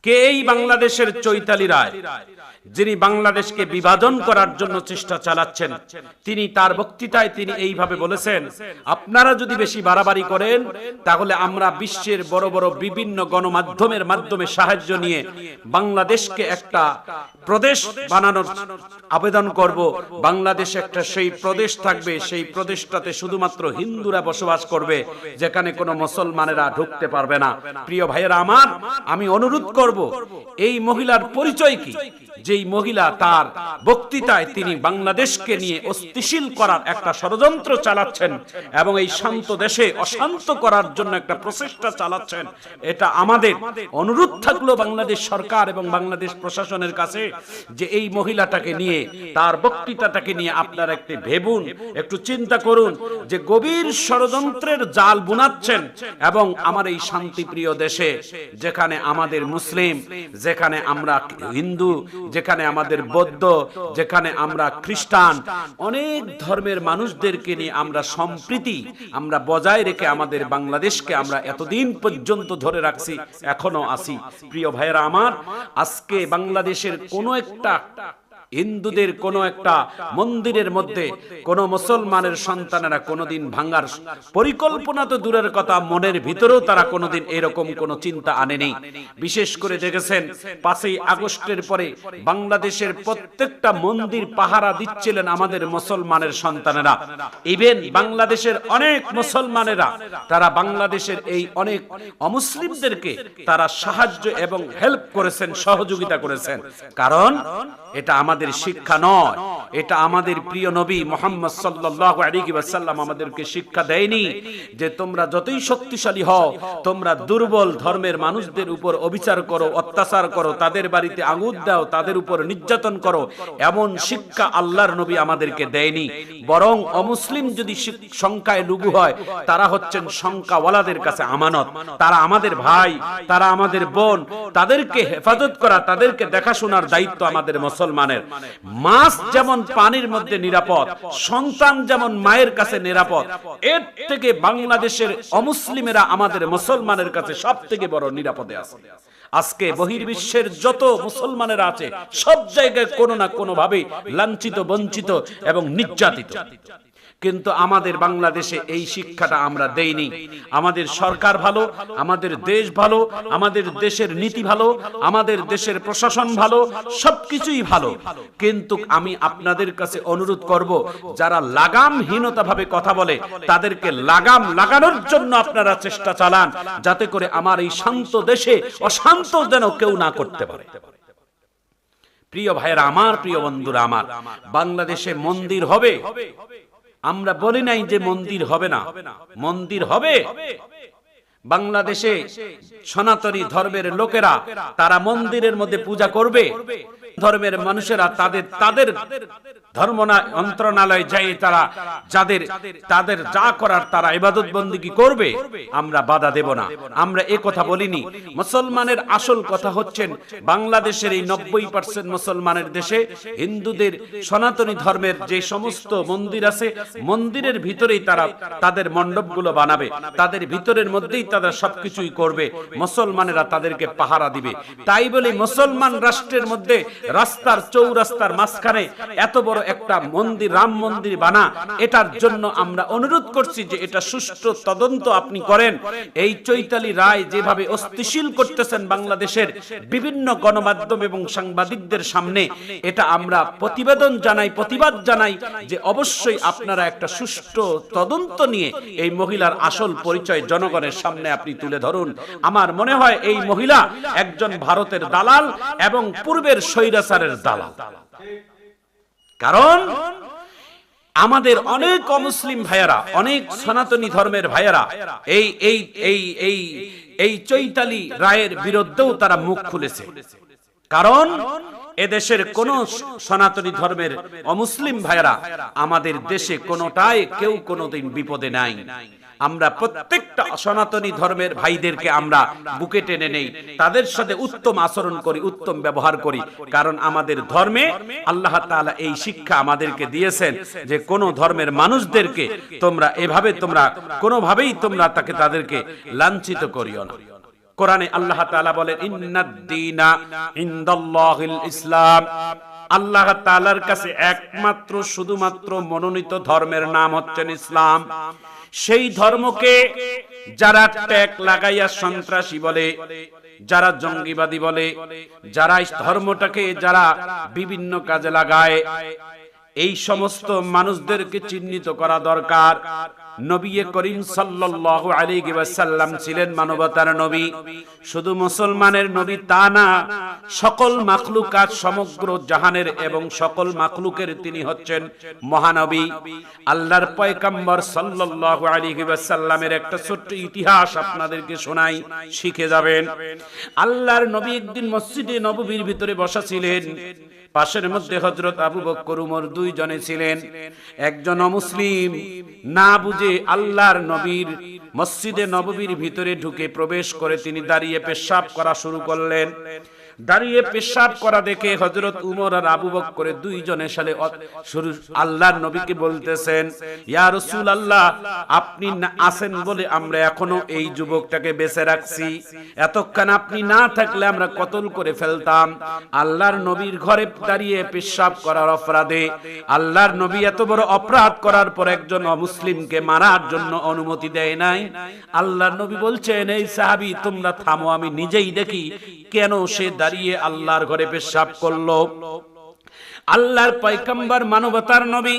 কে এই বাংলাদেশের চৈতালি রায়, যিনি বাংলাদেশকে বিভাজন করার জন্য চেষ্টা চালাচ্ছেন। তিনি তার বক্তৃতায় তিনি এইভাবে বলেছেন, আপনারা যদি বেশি বাড়াবাড়ি করেন তাহলে আমরা বিশ্বের বড় বড় বিভিন্ন গণমাধ্যমের মাধ্যমে সাহায্য নিয়ে বাংলাদেশকে একটা প্রদেশ বানানোর আবেদন করব। বাংলাদেশে একটা সেই প্রদেশ থাকবে, সেই প্রদেশটাতে শুধুমাত্র হিন্দুরা বসবাস করবে, যেখানে কোনো মুসলমানেরা ঢুকতে পারবে না। প্রিয় ভাইয়েরা আমার, আমি অনুরোধ করব, এই মহিলার পরিচয় কি? যেই মহিলা তার বক্তৃতায় তিনি বাংলাদেশকে নিয়ে অস্থিতিশীল করার একটা ষড়যন্ত্র চালাচ্ছেন এবং এই শান্ত দেশে অশান্ত করার জন্য একটা প্রচেষ্টা চালাচ্ছেন। এটা আমাদের অনুরোধ থাকলো বাংলাদেশ সরকার এবং বাংলাদেশ প্রশাসনের কাছে যে এই মহিলাটাকে নিয়ে, তার বক্তৃতাটাকে নিয়ে আপনারা একটু ভেবুন, একটু চিন্তা করুন যে গভীর ষড়যন্ত্রের জাল বুনাচ্ছেন এবং আমার এই শান্তিপ্রিয় দেশে, যেখানে আমাদের মুসলিম, যেখানে আমরা হিন্দু, যেখানে আমাদের বৌদ্ধ, যেখানে আমরা খ্রিস্টান, অনেক ধর্মের মানুষদেরকে নিয়ে আমরা সম্প্রীতি আমরা বজায় রেখে আমাদের বাংলাদেশকে আমরা এতদিন পর্যন্ত ধরে রাখছি, এখনো আছি। প্রিয় ভাইয়েরা আমার, আজকে বাংলাদেশের কোনো একটা হিন্দুদের কোন একটা মন্দিরের মধ্যে কোন মুসলমানের সন্তানেরা কোনদিন ভাঙার পরিকল্পনা তো দূরের কথা, মনের ভিতরেও তারা কোনদিন এরকম কোন চিন্তা আনেনি। বিশেষ করে দেখেছেন 5ই আগস্টের পরে বাংলাদেশের প্রত্যেকটা মন্দির পাহারা দিচ্ছিলেন আমাদের মুসলমানের সন্তানেরা। ইভেন বাংলাদেশের অনেক মুসলমানেরা তারা বাংলাদেশের এই অনেক অমুসলিমদেরকে তারা সাহায্য এবং হেল্প করেছেন, সহযোগিতা করেছেন। কারণ এটা আমাদের শিক্ষা নয়, এটা আমাদের প্রিয় নবী মুহাম্মদ সাল্লাল্লাহু আলাইহি ওয়াসাল্লাম আমাদেরকে শিক্ষা দেয়নি যে তোমরা যতই শক্তিশালী হও, তোমরা দুর্বল ধর্মের মানুষদের উপর অবিচার করো, অত্যাচার করো, তাদের বাড়িতে আগুন দাও, তাদের উপর নির্যাতন করো। এমন শিক্ষা আল্লাহর নবী আমাদেরকে দেয়নি। বরং অমুসলিম যদি সংখ্যায় লঘু হয়, তারা হচ্ছেন সংখ্যাওয়ালাদের কাছে আমানত। তারা আমাদের ভাই, তারা আমাদের বোন, তাদেরকে হেফাজত করা, তাদেরকে দেখাশোনার দায়িত্ব আমাদের মুসলমানের। মাছ যেমন পানির মধ্যে নিরাপদ, সন্তান যেমন মায়ের কাছে নিরাপদ, এর থেকে বাংলাদেশের অমুসলিমেরা আমাদের মুসলমানের কাছে সব থেকে বড় নিরাপদে আছে। আজকে বহির্বিশ্বের যত মুসলমানেরা আছে সব জায়গায় কোনো না কোনো ভাবে লাঞ্ছিত, বঞ্চিত এবং নির্যাতিত। কিন্তু আমাদের বাংলাদেশে এই শিক্ষাটা আমরা দেইনি। আমাদের সরকার ভালো, আমাদের দেশ ভালো, আমাদের দেশের নীতি ভালো, আমাদের দেশের প্রশাসন ভালো, সবকিছুই ভালো। কিন্তু আমি আপনাদের কাছে অনুরোধ করব, যারা লাগামহীনতা ভাবে কথা বলে তাদেরকে লাগাম লাগানোর জন্য আপনারা চেষ্টা চালান, যাতে করে আমার এই শান্ত দেশে অশান্ত যেন কেউ না করতে পারে। প্রিয় ভাইয়েরা আমার, প্রিয় বন্ধুরা আমার, বাংলাদেশে মন্দির হবে, আমরা বলি নাই যে মন্দির হবে না, মন্দির হবে। বাংলাদেশে সনাতনী ধর্মের লোকেরা তারা মন্দিরের মধ্যে পূজা করবে, ধর্মের মানুষেরা তাদের তাদের ধর্ম মন্ত্রণালয় যাই তারা তাদের যা করার তারা ইবাদত বন্দেগী করবে, আমরা বাধা দেব না। আমরা এ কথা বলিনি। মুসলমানের আসল কথা হচ্ছেন বাংলাদেশের এই 90% মুসলমানের দেশে হিন্দুদের সনাতনী ধর্মের যে সমস্ত মন্দির আছে, মন্দিরের ভিতরেই তারা তাদের মণ্ডপগুলো বানাবে, তাদের ভিতরের মধ্যেই তারা সবকিছুই করবে, মুসলমানেরা তাদেরকে পাহারা দিবে। তাই বলে মুসলমান রাষ্ট্রের মধ্যে রাস্তার চৌরাস্তার মাঝখানে এত বড় একটা মন্দির, রাম মন্দির বানা, এটার জন্য আমরা অনুরোধ করছি যে এটা সুষ্ঠু তদন্ত আপনি করেন। এই চৈতালি রায় যেভাবে অস্থিতিশীল করতেছেন বাংলাদেশের বিভিন্ন গণমাধ্যম এবং সাংবাদিকদের সামনে, এটা আমরা প্রতিবেদন জানাই, প্রতিবাদ জানাই যে অবশ্যই আপনারা একটা সুষ্ঠু তদন্ত নিয়ে এই মহিলার আসল পরিচয় জনগণের সামনে আপনি তুলে ধরুন। আমার মনে হয় এই মহিলা একজন ভারতের দালাল এবং পূর্বের স্বৈরাচারের দালাল। কারণ আমাদের অনেক অমুসলিম ভাইয়েরা, অনেক সনাতনী ধর্মের ভাইয়েরা এই এই এই এই এই চৈতালি রায়ের বিরুদ্ধেও তারা মুখ খুলেছে। কারণ এদেশের কোন সনাতনী ধর্মের অমুসলিম ভাইয়েরা আমাদের দেশে কোনটাই কেউ কোনোদিন বিপদে নাই। আমরা প্রত্যেকটা সনাতনী ধর্মের ভাইদেরকে আমরা বুকে টেনে নেই, তাদের সাথে উত্তম আচরণ করি, উত্তম ব্যবহার করি। কারণ আমাদের ধর্মে আল্লাহ তাআলা এই শিক্ষা আমাদেরকে দিয়েছেন যে কোন ধর্মের মানুষদেরকে তোমরা এভাবে তোমরা কোনোভাবেই তোমরা তাদেরকে লাঞ্ছিত করিও না, কোরআনে আল্লাহ তাআলা বলেন ইন্নাদ-দীনা ইনদাল্লাহিল ইসলাম, আল্লাহ তাআলার কাছে একমাত্র শুধুমাত্র মনোনীত ধর্মের নাম হচ্ছে ইসলাম। সেই ধর্মকে যারা ট্যাগ লাগাইয়া সন্ত্রাসী বলে, যারা জঙ্গিবাদী বলে, যারা এই ধর্মটাকে যারা বিভিন্ন কাজে লাগায়, এই সমস্ত মানুষদেরকে চিহ্নিত করা দরকার। নবী করিম সাল্লাল্লাহু আলাইহি ওয়াসাল্লাম ছিলেন মানবতার নবী। শুধু মুসলমানের নবী তা না, সকল মাখলুকাত, সমগ্র জাহানের এবং সকল মাখলুকের তিনি হচ্ছেন মহানবী। আল্লাহর পয়গম্বর সাল্লাল্লাহু আলাইহি ওয়াসাল্লামের একটা ছোট্ট ইতিহাস আপনাদেরকে শোনাই, শিখে যাবেন। আল্লাহর নবী একদিন মসজিদে নববীর ভিতরে বসা ছিলেন। পাশের মধ্যে হযরত আবু বকর উমর দুইজনে ছিলেন। একজন অমুসলিম না বুঝে আল্লাহর নবীর মসজিদে নববীর ভিতরে ঢুকে প্রবেশ করে তিনি দাঁড়িয়ে পেশাব করা শুরু করলেন। দাঁড়িয়ে পেশাব করা দেখে হযরত উমর আর আবু বকর দুইজনে সালে আল্লাহর নবীকে বলতেছেন, ইয়া রাসূলুল্লাহ, আপনি আছেন বলে আমরা এখনো এই যুবকটাকে বেঁচে রাখছি, এতক্ষণ আপনি না থাকলে আমরা কতল করে ফেলতাম। আল্লাহর নবীর ঘরে দাঁড়িয়ে পেশাব করার অপরাধে আল্লাহর নবী এত বড় অপরাধ করার পর একজন অমুসলিমকে মারার জন্য অনুমতি দেয় নাই। আল্লাহর নবী বলছেন, এই সাহাবী তোমরা থামো, আমি নিজেই দেখি কেন সে দাঁড়িয়ে আল্লাহর ঘরে পেশাব করলো। আল্লাহর পয়গম্বর মানবতার নবী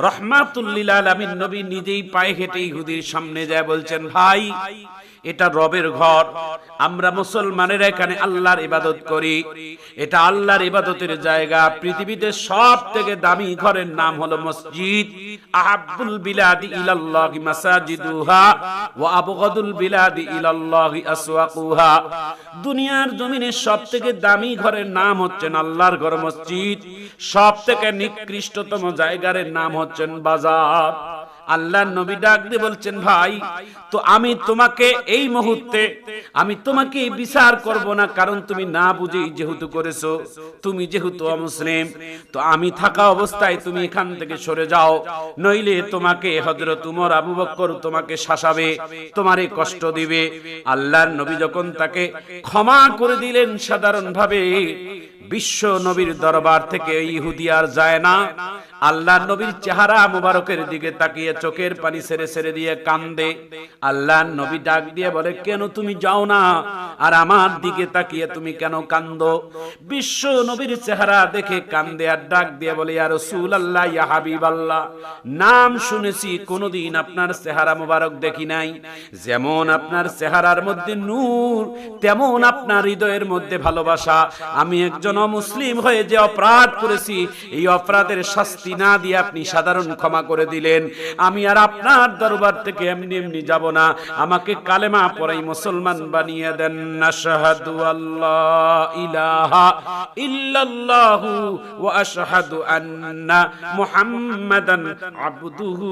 রাহমাতুল লিল আলামিন নবী নিজেই পায়ে হেঁটে ইহুদির সামনে যায় বলছেন, ভাই এটা রবের ঘর, আমরা মুসলমানেরা এখানে আল্লাহর ইবাদত করি, এটা আল্লাহর ইবাদতের জায়গা। পৃথিবীতে সবথেকে দামি ঘরের নাম হলো মসজিদ। আহাব্বুল বিলাদি ইলাল্লাহি মাসাজিদুহা ওয়া আবগাদুল বিলাদি ইলাল্লাহি আসওয়াকুহা। দুনিয়ার জমিনে সবথেকে দামি ঘরের নাম হচ্ছে আল্লাহর ঘর মসজিদ, সবথেকে নিকৃষ্টতম জায়গার নাম হচ্ছে বাজার। আল্লাহর নবী ডাক দিয়ে বলছেন, ভাই তো আমি তোমাকে এই মুহূর্তে আমি তোমাকে বিচার করব না, কারণ তুমি না বুঝেই যেহেতু করেছো, তুমি যেহেতু অমুসলিম, তো আমি থাকা অবস্থায় তুমি এখান থেকে সরে যাও, নইলে তোমাকে হযরত উমর আবু বকর তোমাকে শাসাবে, তোমারে কষ্ট দিবে। আল্লাহর নবী যখন তাকে ক্ষমা করে দিলেন সাধারণভাবে, বিশ্ব নবীর দরবার থেকে ইহুদি আর যায় না। আল্লাহর নবীর চেহারা মুবারকের দিকে তাকিয়ে চোখের পানি ছেড়ে ছেড়ে দিয়ে কান্দে। আল্লাহর নবী ডাক দিয়ে বলে, কেন তুমি যাও না আর আমার দিকে তাকিয়ে তুমি কেন কান্দো? বিশ্ব নবীর চেহারা দেখে কান্দে আর ডাক দিয়ে বলে, ইয়া রাসূলুল্লাহ, ইয়া হাবিবাল্লাহ, নাম শুনেছি, কোনদিন আপনার চেহারা মুবারক দেখি নাই। যেমন আপনার চেহারার মধ্যে নূর, তেমন আপনার হৃদয়ের মধ্যে ভালোবাসা। আমি একজন অমুসলিম হয়ে যে অপরাধ করেছি, এই অপরাধের শাস্তি না দিয়ে আপনি সাধারণ ক্ষমা করে দিলেন। আমি আর আপনার দরবার থেকে এমনি এমনি যাব না, আমাকে কালেমা পড়াই মুসলমান বানিয়ে দেন। আশহাদু আল্লাহ ইলাহা ইল্লাল্লাহু ওয়া আশহাদু আন্না মুহাম্মাদান আবদুহু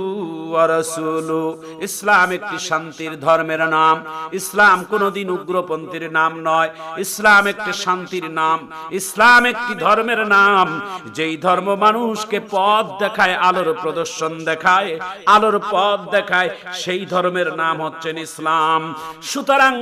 ওয়া রাসূলুহু। ইসলাম একটি শান্তির ধর্মের নাম। ইসলাম কোনদিন উগ্রপন্থীর নাম নয়। ইসলাম একটি শান্তির নাম। ইসলাম একটি ধর্মের নাম, যেই ধর্ম মানুষকে পথ দেখায়, আলোর প্রদর্শন দেখায়, আলোর পথ দেখায়, সেই ধর্মের নাম হচ্ছে ইসলাম। সুতরাং